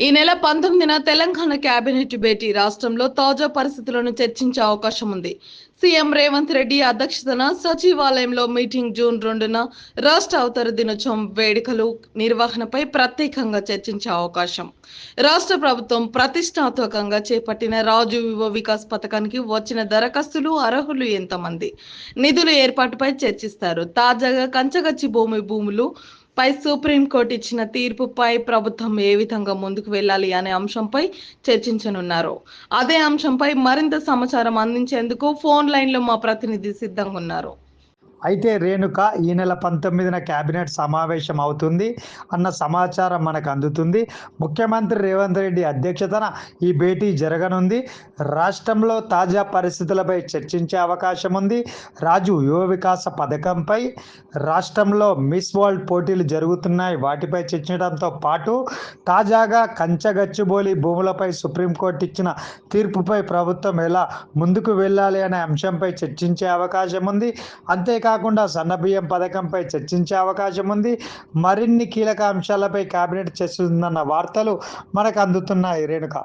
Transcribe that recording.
ఈ నెల 19న తెలంగాణ కేబినెట్ భేటీ రాష్ట్రంలో తాజా పరిస్థితులను చర్చించే అవకాశం ఉంది. సీఎం రేవంత్ రెడ్డి అధ్యక్షతన సచివాలయంలో మీటింగ్ జూన్ 2న రాష్ట్ర అవతరణ దినోత్సవం వేడుకలు నిర్వహణపై ప్రత్యేకంగా చర్చించే అవకాశం. రాష్ట్ర ప్రభుత్వం ప్రతిష్టాత్మకంగా చేపట్టిన రాజు యువ వికాస్ పథకానికి వచ్చిన దరఖాస్తులు అర్హులు ఎంతమంది, నిధుల ఏర్పాటుపై చర్చిస్తారు. తాజాగా కంచగచ్చి భూములు పై సుప్రీంకోర్టు ఇచ్చిన తీర్పుపై ప్రభుత్వం ఏ విధంగా ముందుకు వెళ్ళాలి అనే అంశంపై చర్చించనున్నారు. అదే అంశంపై మరింత సమాచారం అందించేందుకు ఫోన్ లైన్లో మా ప్రతినిధి సిద్ధంగా ఉన్నారు. అయితే రేణుక ఈ నెల 19న కేబినెట్ సమావేశం అవుతుంది అన్న సమాచారం మనకు అందుతుంది. ముఖ్యమంత్రి రేవంత్ రెడ్డి అధ్యక్షతన ఈ భేటీ జరగనుంది. రాష్ట్రంలో తాజా పరిస్థితులపై చర్చించే అవకాశం ఉంది. రాజు యువ వికాస పథకంపై రాష్ట్రంలో మిస్ వరల్డ్ పోటీలు జరుగుతున్నాయి, వాటిపై చర్చించడంతో పాటు తాజాగా కంచగచ్చిబౌలి భూములపై సుప్రీంకోర్టు ఇచ్చిన తీర్పుపై ప్రభుత్వం ఎలా ముందుకు వెళ్ళాలి అనే అంశంపై చర్చించే అవకాశం ఉంది. అంతేకాకుండా సన్నబియ్యం పథకంపై చర్చించే అవకాశం ఉంది. మరిన్ని కీలక అంశాలపై కేబినెట్ చర్చిస్తుందన్న వార్తలు మనకు అందుతున్నాయి రేణుక.